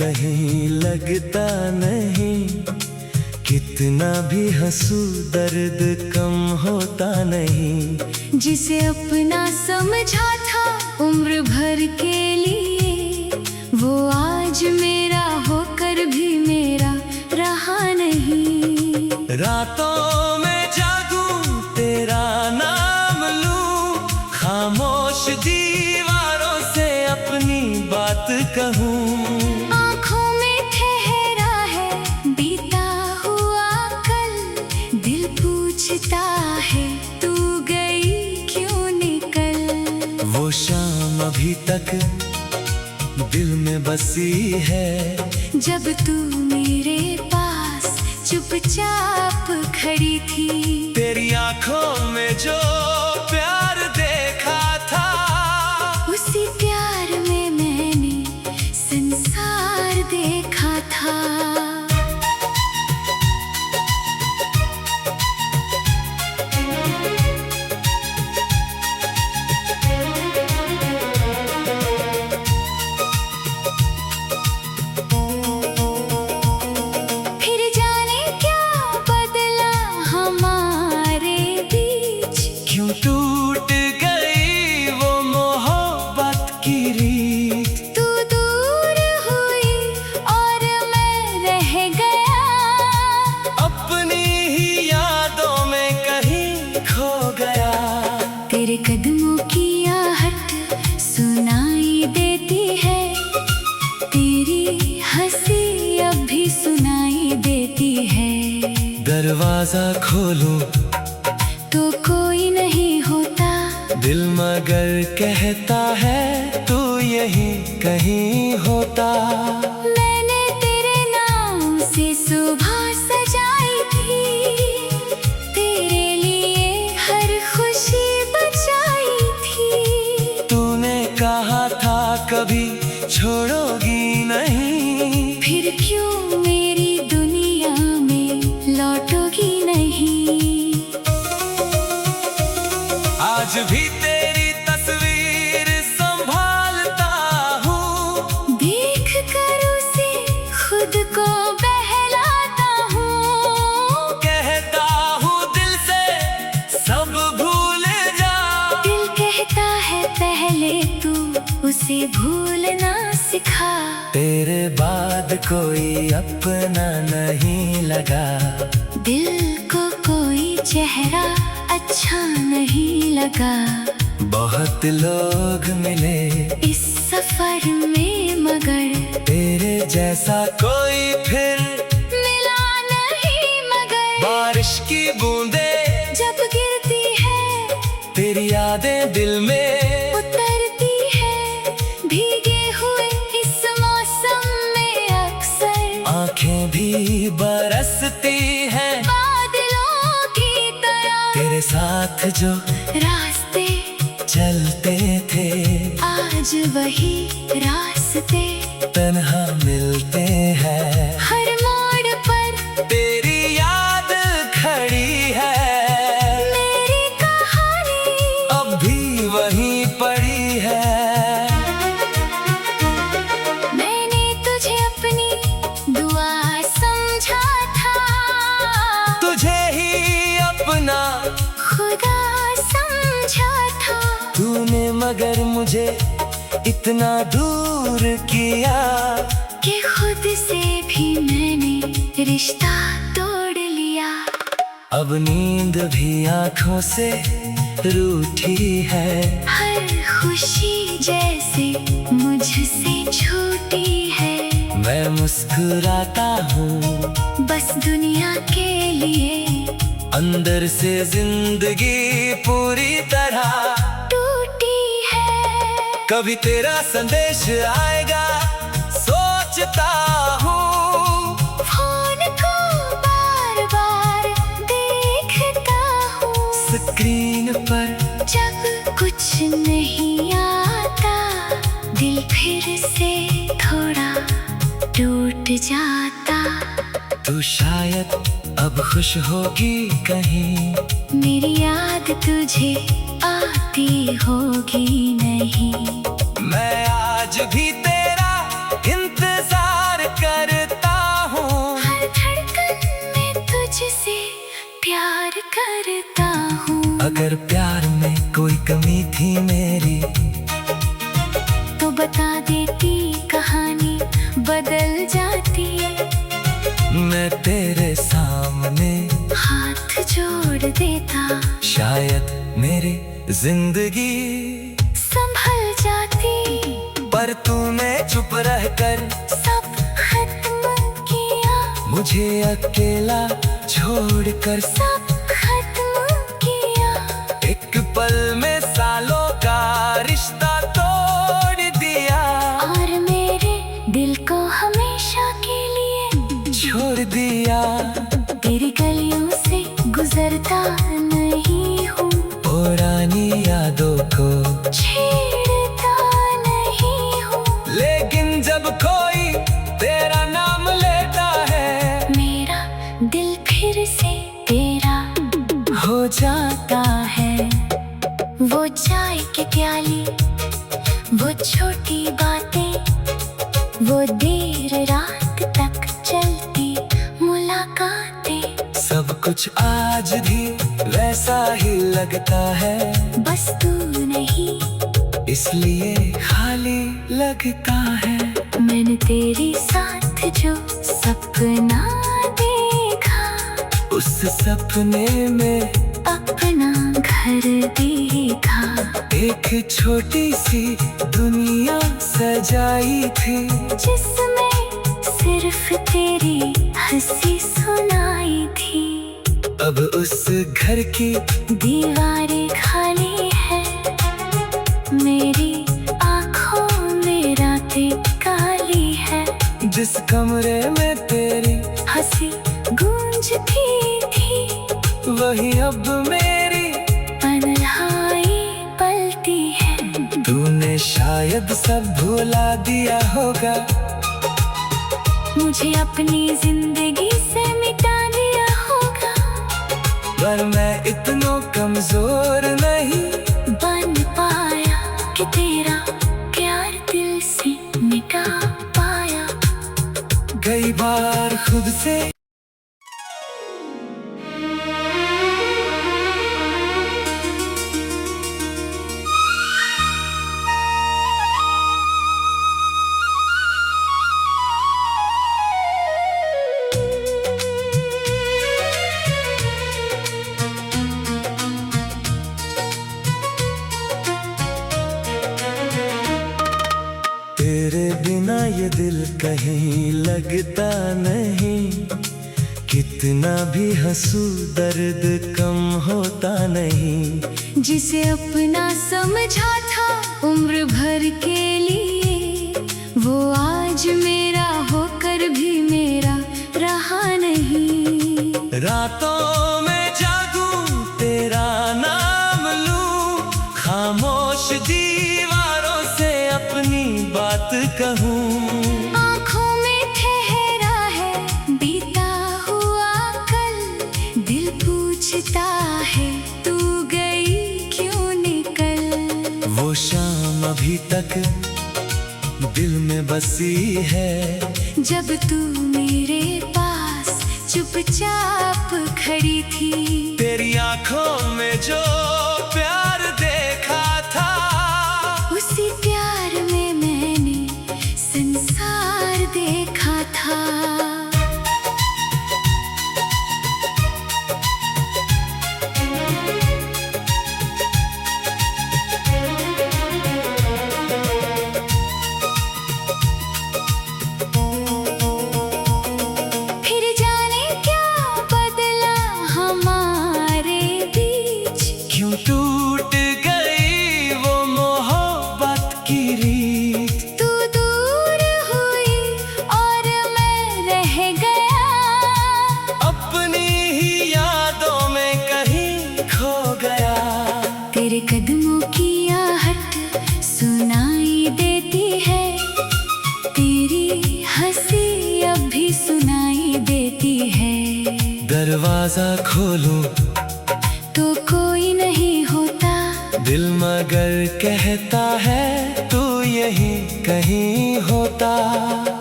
कहीं लगता नहीं, कितना भी हंसू दर्द कम होता नहीं। जिसे अपना समझा था उम्र भर के लिए, वो आज मेरा होकर भी मेरा रहा नहीं। रातों में जागूं तेरा नाम लूं, खामोश दीवारों से अपनी बात कहूं। आँखों में ठहरा है बीता हुआ कल, दिल पूछता है तू गई क्यों निकल। वो शाम अभी तक दिल में बसी है, जब तू मेरे पास चुपचाप खड़ी थी। तेरी आंखों में जो प्यार देखा था, उसी प्यार में मैंने संसार देखा था। टूट गई वो मोहब्बत की रीत, तू दूर हुई और मैं रह गया, अपनी ही यादों में कहीं खो गया। तेरे कदमों की आहट सुनाई देती है, तेरी हंसी अब भी सुनाई देती है। दरवाजा खोलूं तो कोई नहीं होता, दिल मगर कहता है तू यहीं कहीं होता। मैंने तेरे नाम से सुबह सजाई थी, तेरे लिए हर खुशी बचाई थी। तूने कहा था कभी छोड़ोगी नहीं, फिर क्यों मेरी दुनिया में लौटोगी नहीं। आज भी तेरी तस्वीर संभालता हूँ, देख कर उसे खुद को बहलाता हूँ। कहता हूँ दिल से सब भूल जा, दिल कहता है पहले तू उसे भूलना सिखा। तेरे बाद कोई अपना नहीं लगा, दिल को कोई चेहरा अच्छा नहीं लगा। बहुत लोग मिले इस सफर में मगर तेरे जैसा कोई फिर मिला नहीं। मगर बारिश की बूंदें जब गिरती है, तेरी यादें दिल में उतरती है। भीगे हुए इस मौसम में अक्सर आंखें भी बरसती हैं, बादलों की तरह। तेरे साथ जो रास्ते चलते थे, आज वही रास्ते तन्हा मिलते हैं। हर मोड़ पर तेरी याद खड़ी है, मेरी कहानी अब भी वहीं पड़ी है। मैंने तुझे अपनी दुआ समझा था, तुझे ही अपना खुदा समझा था। तूने मगर मुझे इतना दूर किया, कि खुद से भी मैंने रिश्ता तोड़ लिया। अब नींद भी आँखों से रूठी है, हर खुशी जैसे मुझसे छूटी है। मैं मुस्कुराता हूँ बस दुनिया के लिए, अंदर से जिंदगी पूरी तरह टूटी है। कभी तेरा संदेश आएगा सोचता हूँ, फोन को बार बार देखता हूँ। स्क्रीन पर जब कुछ नहीं आता, दिल फिर से थोड़ा टूट जाता। तू शायद अब खुश होगी कहीं, मेरी याद तुझे आती होगी नहीं। मैं आज भी तेरा इंतजार करता हूँ। अगर प्यार में कोई कमी थी मेरी तो बता देती, कहानी बदल जाती। मैं तेरे सामने हाथ जोड़ देता, शायद मेरी जिंदगी संभल जाती। पर तूने चुप रहकर सब खत्म किया, मुझे अकेला छोड़कर सब खत्म किया। एक पल में सालों का रिश्ता तोड़ दिया और मेरे दिल को हमेशा के लिए छोड़ दिया। तेरी गलियों से गुजरता नहीं हूँ, पुरानी यादों को छेड़ता नहीं हूँ। लेकिन जब कोई तेरा नाम लेता है मेरा दिल फिर से तेरा हो जाता है। वो चाय की प्याली, वो छोटी बातें, वो देर रात तक चलती मुलाकातें। सब कुछ आज भी वैसा ही लगता है, बस तू नहीं, इसलिए खाली लगता है। मैंने तेरे साथ जो सपना देखा, उस सपने में अपना घर देखा। एक छोटी सी दुनिया सजाई थी, जिसमें सिर्फ तेरी हंसी सुनाई थी। अब उस घर की दीवारें खाली है, मेरी आँखों में रातें काली है। जिस कमरे में तेरी हंसी गूंजती थी, वही अब मेरी तन्हाई पलती है। तूने शायद सब भुला दिया होगा, मुझे अपनी जिंदगी से मिटा दिया होगा। पर मैं इतना कमजोर नहीं बन पाया कि तेरा प्यार दिल से मिटा पाया। कई बार खुद से तेरे बिना ये दिल कहीं लगता नहीं, कितना भी हंसू दर्द कम होता नहीं। जिसे अपना समझा था उम्र भर के लिए, वो आज मेरा होकर भी मेरा रहा नहीं। रातों में जागूं तेरा नाम लूं, खामोश दीवारों से अपनी बात कहूं। आँखों में ठहरा है बीता हुआ कल, दिल पूछता है तू गई क्यों निकल। वो शाम अभी तक दिल में बसी है, जब तू मेरे पास चुपचाप खड़ी थी। तेरी आंखों में जो प्यार देखा था, उसी प्यार में मैंने संसार देखा था। फिर जाने क्या बदला हमारे बीच, क्यों टूट गई वो मोहब्बत की रीत। तू दूर हुई और मैं रह गया, अपनी ही यादों में कहीं खो गया। तेरे कदमों की आहट सुनाई देती है, तेरी हंसी अब भी सुनाई देती है। दरवाजा खोलूं तो कोई नहीं होता, दिल मगर कहता है तू यहीं कहीं होता।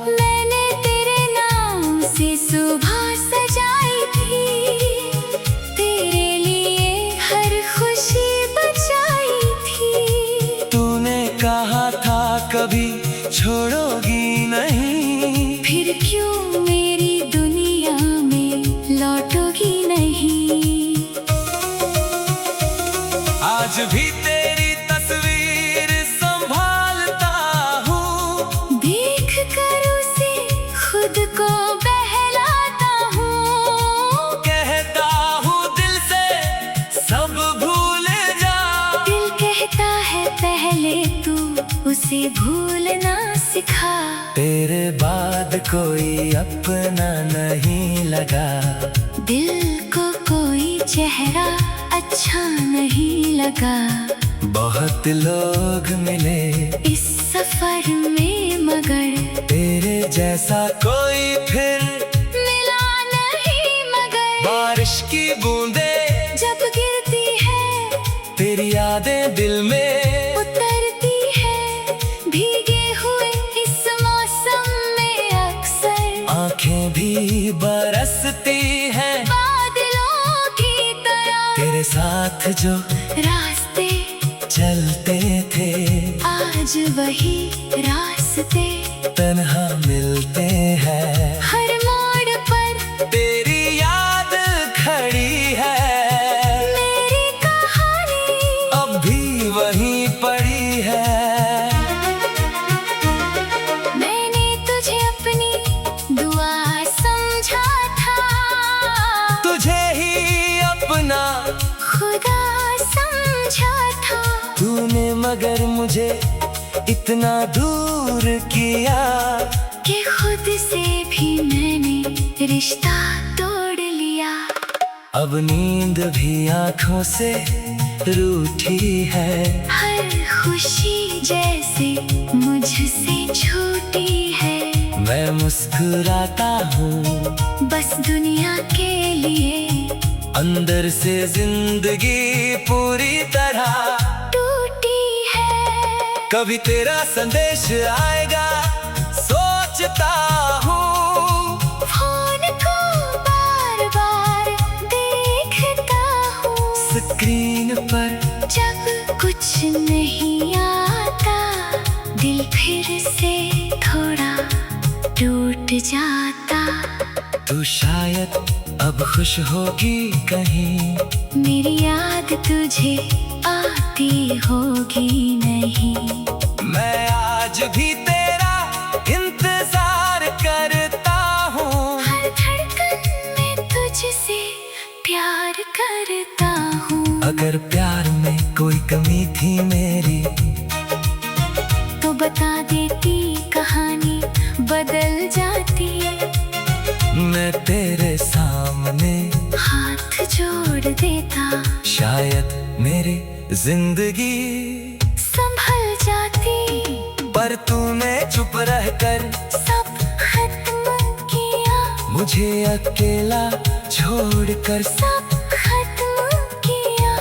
मैंने तेरे नाम से सुबह सजाई थी, तेरे लिए भूलना सिखा। तेरे बाद कोई अपना नहीं लगा। दिल को कोई चेहरा अच्छा नहीं लगा। बहुत लोग मिले इस सफर में मगर तेरे जैसा कोई फिर मिला नहीं मगर। बारिश की बूंदें जब गिरती है तेरी यादें दिल में उतरती है। भीगे हुए इस मौसम में अक्सर आंखें भी बरसती हैं बादलों की तरह। तेरे साथ जो रास्ते चलते थे आज वही रास्ते तन्हा मिलते हैं। हर मोड़ पर तेरी याद खड़ी है, मेरी कहानी अब भी वहीं पड़ी है। मैंने तुझे अपनी दुआ समझा था। तुझे ही अपना खुदा समझा था। तूने मगर मुझे इतना दूर किया कि खुद से भी मैंने रिश्ता तोड़ लिया। अब नींद भी आँखों से रूठी है। हर खुशी जैसे मुझसे छूटी है। मैं मुस्कुराता हूँ बस दुनिया के लिए अंदर से जिंदगी पूरी तरह टूटी है। कभी तेरा संदेश आएगा सोचता हूँ। फोन को बार बार देखता हूँ। स्क्रीन पर जब कुछ नहीं आता दिल फिर से थोड़ा टूट जाता। तू शायद अब खुश होगी कहीं। मेरी याद तुझे आती होगी नहीं। मैं आज भी तेरा इंतजार करता हूँ। हर धड़कन में तुझसे प्यार करता हूँ। अगर प्यार में कोई कमी थी मेरी तो बता देती कहानी बदल जाती। मैं तेरे सामने हाथ जोड़ देता शायद मेरी जिंदगी संभल जाती। पर तूने चुप रहकर सब खत्म किया। मुझे अकेला छोड़कर सब खत्म किया।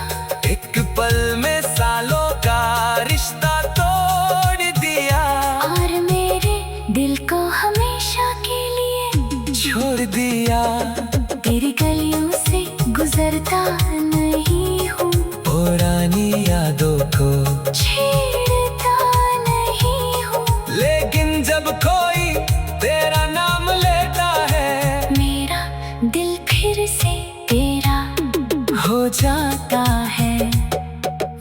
एक पल में सालों का रिश्ता तोड़ दिया और मेरे दिल को हमेशा के लिए छोड़ दिया। तेरी गलियों से गुजरता नहीं हूँ। पुरानी यादों को छेड़ता नहीं हूँ। लेकिन जब कोई तेरा नाम लेता है मेरा दिल फिर से तेरा हो जाता है।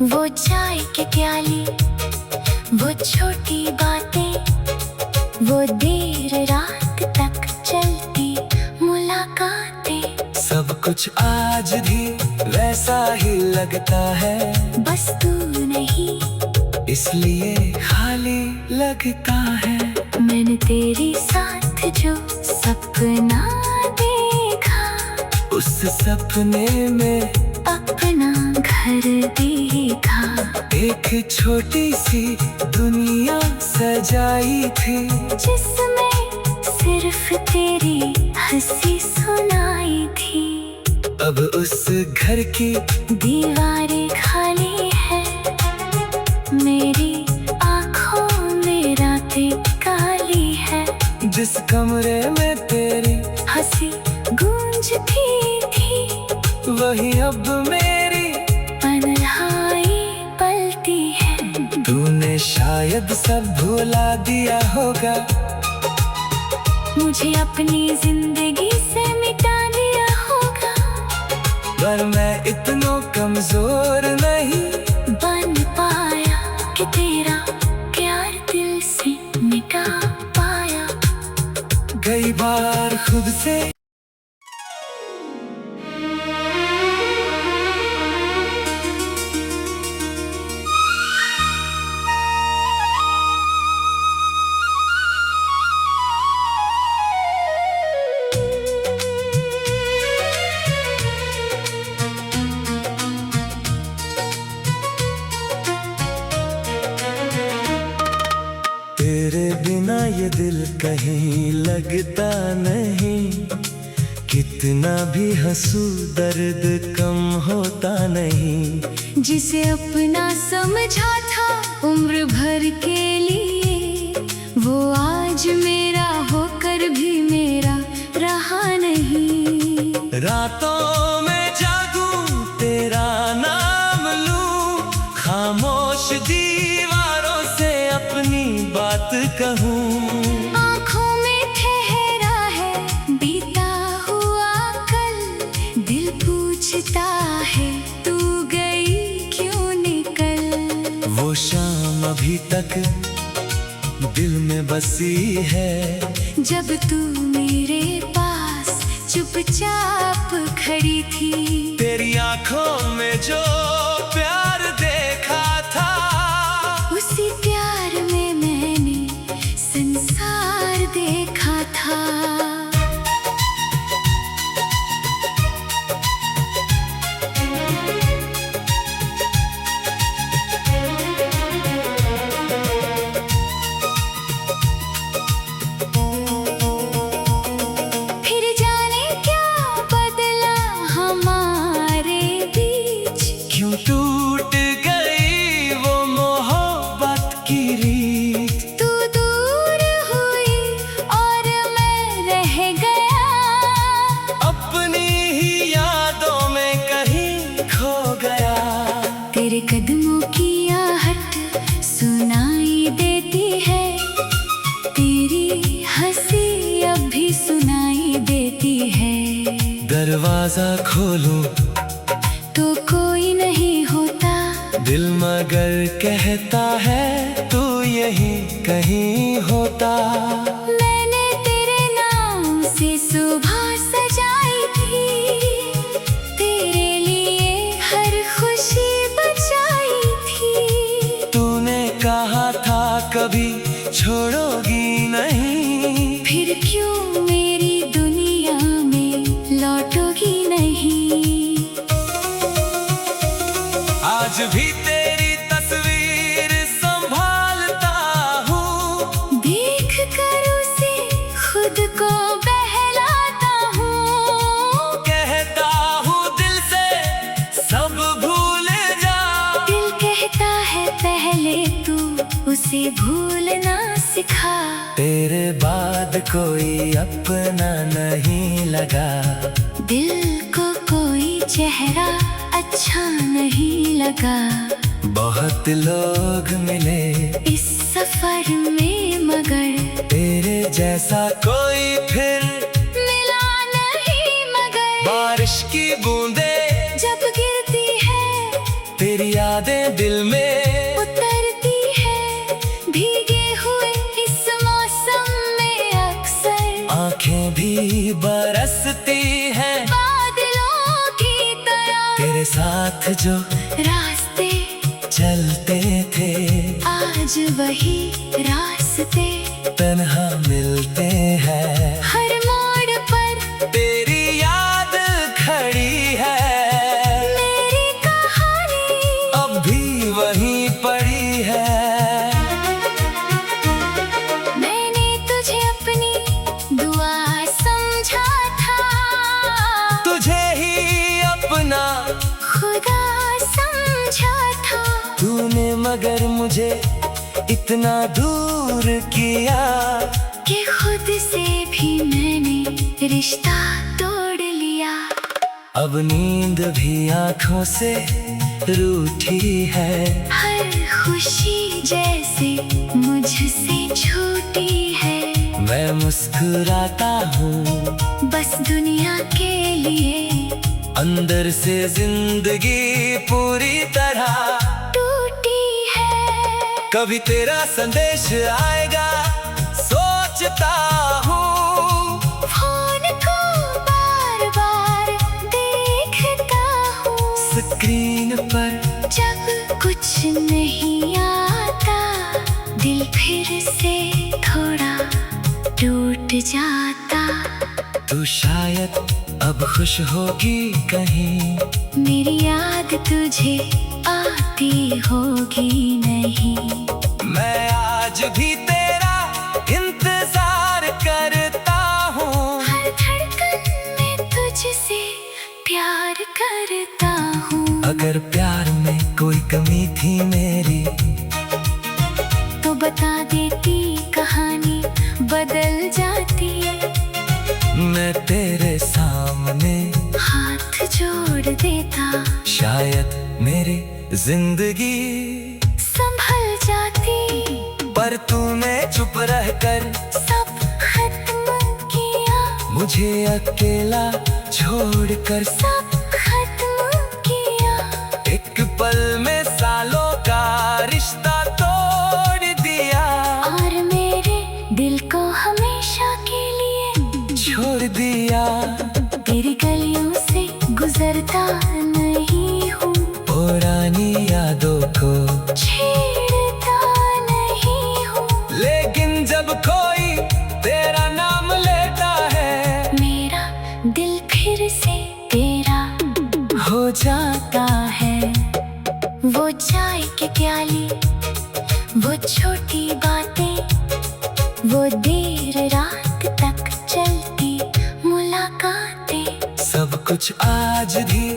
वो चाय की प्याली, वो छोटी बातें, वो देर रात तक चलती मुलाकातें। सब कुछ आज भी वैसा ही लगता है। बस तू नहीं इसलिए खाली लगता है। मैंने तेरे साथ जो सपना देखा उस सपने में अपना घर देखा। एक छोटी सी दुनिया सजाई थी जिसमें सिर्फ तेरी हंसी सुनाई थी। अब उस घर की दीवारें खाली है। मेरी आँखों में रातें काली है। जिस कमरे में तेरी हंसी गूंजती थी वही अब मेरी तन्हाई पलती है। तूने शायद सब भुला दिया होगा। मुझे अपनी जिंदगी से मिटा दिया होगा। पर मैं इतना कमजोर नहीं बन पाया कि तेरा प्यार दिल से मिटा पाया। कई बार खुद से कहीं लगता नहीं, कितना भी हंसू दर्द कम होता नहीं। जिसे अपना समझा था उम्र भर के लिए, वो आज मेरा होकर भी मेरा रहा नहीं। रातों में जागूं तेरा नाम लूं, खामोश दीवारों से अपनी बात कहूं। आँखों में ठहरा है बीता हुआ कल, दिल पूछता है तू गई क्यों निकल। वो शाम अभी तक दिल में बसी है, जब तू मेरे पास चुपचाप खड़ी थी। तेरी आंखों में जो प्यार देखा था, उसी प्यार में मैंने संसार देखा था। फिर जाने क्या बदला हमारे बीच, क्यों टूट गई वो मोहब्बत की रीत। तू दूर हुई और मैं रह गया, अपनी ही यादों में कहीं खो गया। तेरे कदमों की आहट सुनाई देती है, तेरी हंसी अब भी सुनाई देती है। दरवाजा खोलूं तो कोई नहीं होता, दिल मगर कहता है तू यहीं कहीं होता। मैंने तेरे नाम से सुबह सजाई थी, तेरे लिए हर खुशी बचाई थी। तूने कहा था कभी छोड़ोगी नहीं, फिर क्यों मेरी दुनिया में लौटोगी नहीं। आज भी तेरी तस्वीर संभालता हूँ, देख कर उसे खुद को बहलाता हूँ। कहता हूँ दिल से सब भूल जा। दिल कहता है पहले तू उसे भूलना सिखा। तेरे बाद कोई अपना नहीं लगा, दिल को कोई चेहरा अच्छा नहीं लगा। बहुत लोग मिले इस सफर में मगर तेरे जैसा कोई फिर मिला नहीं। मगर बारिश की बूंदें जब गिरती है, तेरी यादें दिल में उतरती है। भीगे हुए इस मौसम में अक्सर आंखें भी बरसती हैं। बादलों की तरह तेरे साथ जो रास्ते चलते थे, आज वही रास्ते तन्हा मिलते हैं। हर मोड़ पर तेरी याद खड़ी है, मेरी कहानी अब भी वहीं पड़ी है। मैंने तुझे अपनी दुआ समझा था, तुझे ही अपना खुदा समझा था। तूने मगर मुझे इतना दूर किया, कि खुद से भी मैंने रिश्ता तोड़ लिया। अब नींद भी आंखों से रूठी है। हर खुशी जैसे मुझसे छूटी है। मैं मुस्कुराता हूँ बस दुनिया के लिए, अंदर से जिंदगी पूरी तरह टूटी है। कभी तेरा संदेश आएगा सोचता हूँ, फोन को बार बार देखता हूँ। स्क्रीन पर जब कुछ नहीं आता, दिल फिर से थोड़ा टूट जाता। तू शायद अब खुश होगी कहीं, मेरी याद तुझे आती होगी नहीं। मैं आज भी तेरा इंतजार करता हूँ। हर धड़कन में तुझसे प्यार करता हूँ। अगर प्यार में कोई कमी थी मेरी तो बता देती, कहानी बदल जाती। मैं तेरे सामने हाथ जोड़ देता, शायद मेरी जिंदगी संभल जाती। पर तूने चुप रहकर सब खत्म किया, मुझे अकेला छोड़कर। सब खत्म किया। एक पल में सालों का रिश्ता तोड़ दिया और मेरे दिल को हमेशा के लिए छोड़ दिया। तेरी गलियों से गुजरता नहीं हूँ, पुरानी यादों को छेड़ता नहीं हूँ। लेकिन जब कोई तेरा नाम लेता है, मेरा दिल फिर से तेरा हो जाता है। वो चाय की प्याली, वो छोटी बातें, वो देर रात तक चलती मुलाकातें। सब कुछ आज भी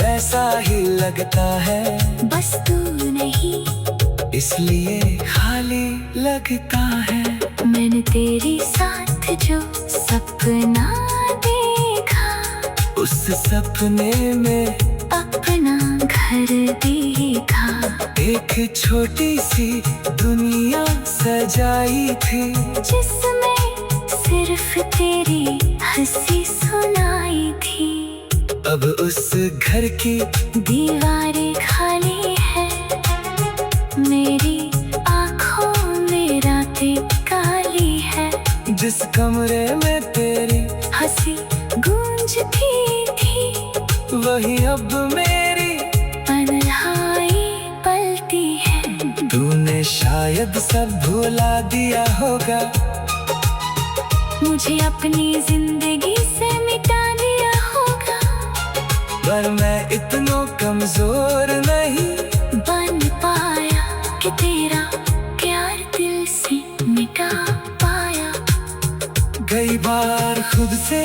वैसा ही लगता है, बस तू नहीं, इसलिए खाली लगता है। मैंने तेरे साथ जो सपना देखा, उस सपने में अपना घर देखा। एक छोटी सी दुनिया सजाई थी, जिसमें सिर्फ तेरी हंसी सुनाई थी। अब उस घर की दीवारें खाली है, मेरी आँखों में रातें काली है। जिस कमरे में तेरी हंसी गूंजती थी, वही अब मेरी तन्हाई पलती है। तूने शायद सब भुला दिया होगा, मुझे अपनी जिंदगी से मिटा दिया होगा। पर मैं इतना कमजोर नहीं बन पाया कि तेरा प्यार दिल से मिटा पाया। कई बार खुद से